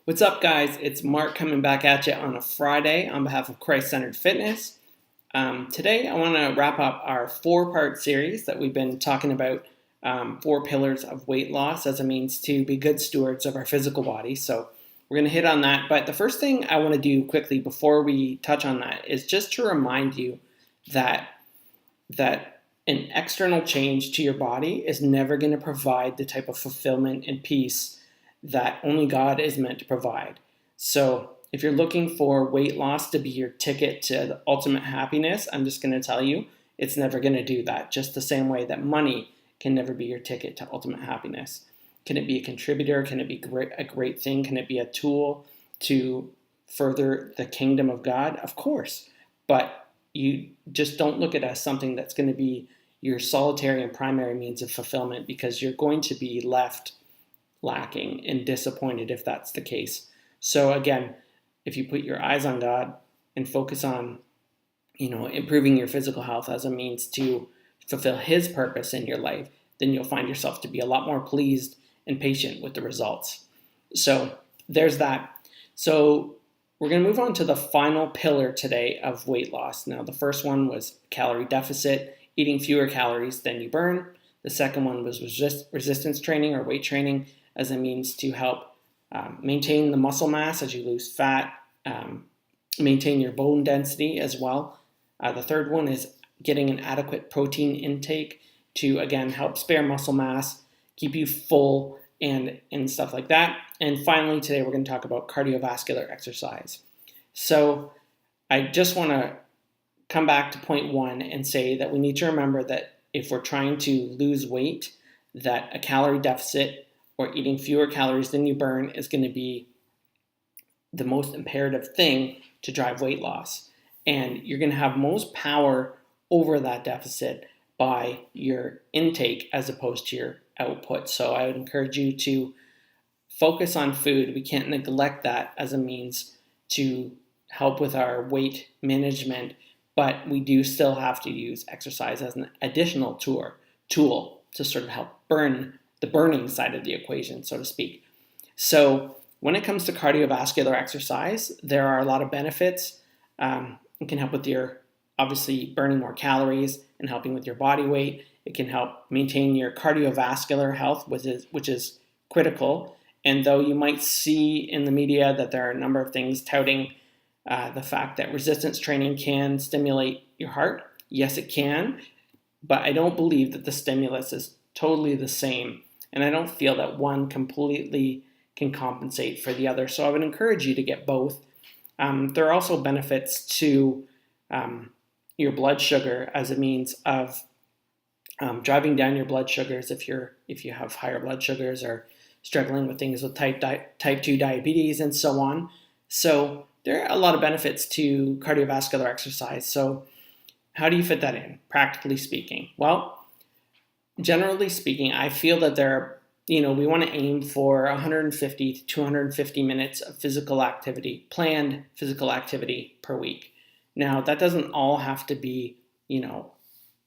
What's up, guys? It's Mark coming back at you on a Friday on behalf of Christ Centered Fitness. Today, I want to wrap up our four-part series that we've been talking about, four pillars of weight loss as a means to be good stewards of our physical body. So we're going to hit on that. But the first thing I want to do quickly before we touch on that is just to remind you that an external change to your body is never going to provide the type of fulfillment and peace that only God is meant to provide. So if you're looking for weight loss to be your ticket to the ultimate happiness, I'm just going to tell you it's never going to do that. Just the same way that money can never be your ticket to ultimate happiness. Can it be a contributor? Can it be a great thing? Can it be a tool to further the kingdom of God? Of course. But you just don't look at it as something that's going to be your solitary and primary means of fulfillment, because you're going to be left lacking and disappointed if that's the case. So again, if you put your eyes on God and focus on, improving your physical health as a means to fulfill His purpose in your life, then you'll find yourself to be a lot more pleased and patient with the results. So there's that. So we're going to move on to the final pillar today of weight loss. Now, the first one was calorie deficit, eating fewer calories than you burn. The second one was resistance training or weight training as a means to help maintain the muscle mass as you lose fat, maintain your bone density as well. The third one is getting an adequate protein intake to, again, help spare muscle mass, keep you full, and stuff like that. And finally, today we're going to talk about cardiovascular exercise. So I just want to come back to point one and say that we need to remember that if we're trying to lose weight, that a calorie deficit or eating fewer calories than you burn is going to be the most imperative thing to drive weight loss. And you're going to have most power over that deficit by your intake as opposed to your output. So I would encourage you to focus on food. We can't neglect that as a means to help with our weight management, but we do still have to use exercise as an additional tool to sort of help burn the burning side of the equation, so to speak. So when it comes to cardiovascular exercise, there are a lot of benefits. It can help with your, obviously, burning more calories and helping with your body weight. It can help maintain your cardiovascular health, which is critical. And though you might see in the media that there are a number of things touting the fact that resistance training can stimulate your heart, yes, it can, but I don't believe that the stimulus is totally the same. And I don't feel that one completely can compensate for the other. So I would encourage you to get both. There are also benefits to your blood sugar as a means of driving down your blood sugars if you have higher blood sugars or struggling with things with type 2 diabetes and so on. So there are a lot of benefits to cardiovascular exercise. So how do you fit that in, practically speaking? Well, generally speaking, I feel that we want to aim for 150 to 250 minutes of physical activity, planned physical activity per week. Now, that doesn't all have to be,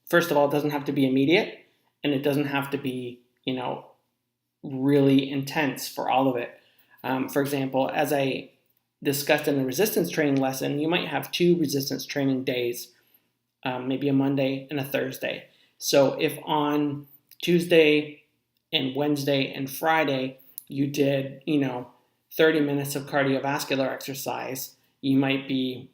first of all, it doesn't have to be immediate, and it doesn't have to be, really intense for all of it. For example, as I discussed in the resistance training lesson, you might have 2 resistance training days, maybe a Monday and a Thursday. So if on Tuesday and Wednesday and Friday you did, 30 minutes of cardiovascular exercise, you might be,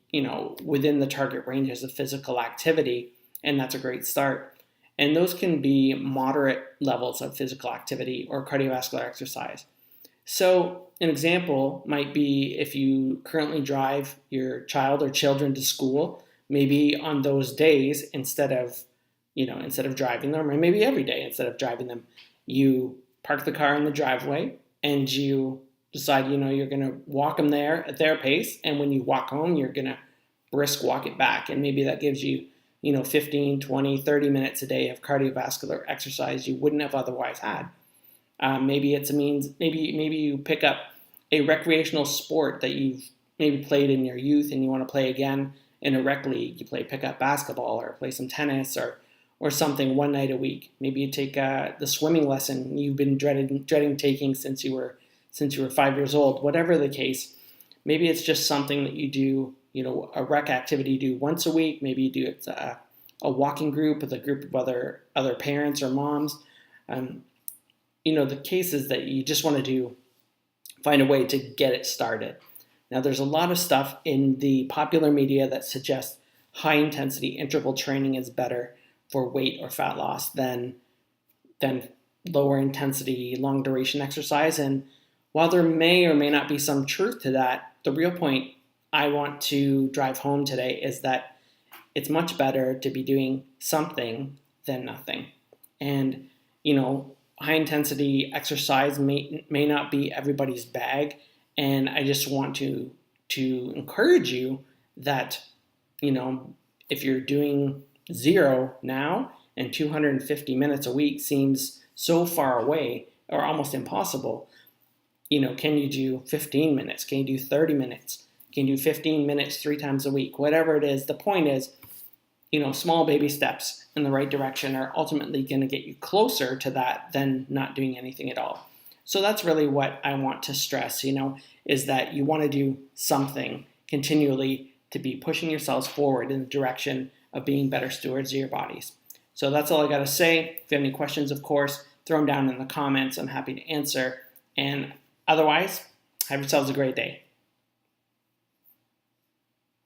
within the target ranges of physical activity, and that's a great start. And those can be moderate levels of physical activity or cardiovascular exercise. So an example might be if you currently drive your child or children to school, maybe on those days, instead of driving them, or maybe every day instead of driving them, you park the car in the driveway and you decide, you're going to walk them there at their pace. And when you walk home, you're going to brisk walk it back. And maybe that gives you, 15, 20, 30 minutes a day of cardiovascular exercise you wouldn't have otherwise had. Maybe it's a means, maybe you pick up a recreational sport that you've maybe played in your youth and you want to play again in a rec league. You play pickup basketball or play some tennis or something one night a week. Maybe you take the swimming lesson you've been dreading taking since you were since you were 5 years old. Whatever the case, maybe it's just something that you do, a rec activity you do once a week. Maybe you do it a walking group with a group of other parents or moms. The case is that you just want to find a way to get it started. Now, there's a lot of stuff in the popular media that suggests high intensity interval training is better for weight or fat loss than lower intensity, long duration exercise. And while there may or may not be some truth to that, the real point I want to drive home today is that it's much better to be doing something than nothing. And, high intensity exercise may not be everybody's bag. And I just want to encourage you that, if you're doing 0 now and 250 minutes a week seems so far away or almost impossible, can you do 15 minutes? Can you do 30 minutes? Can you do 15 minutes 3 times a week? Whatever it is, the point is, small baby steps in the right direction are ultimately going to get you closer to that than not doing anything at all. So that's really what I want to stress, is that you want to do something continually to be pushing yourselves forward in the direction of being better stewards of your bodies. So that's all I got to say. If you have any questions, of course, throw them down in the comments. I'm happy to answer. And otherwise, have yourselves a great day.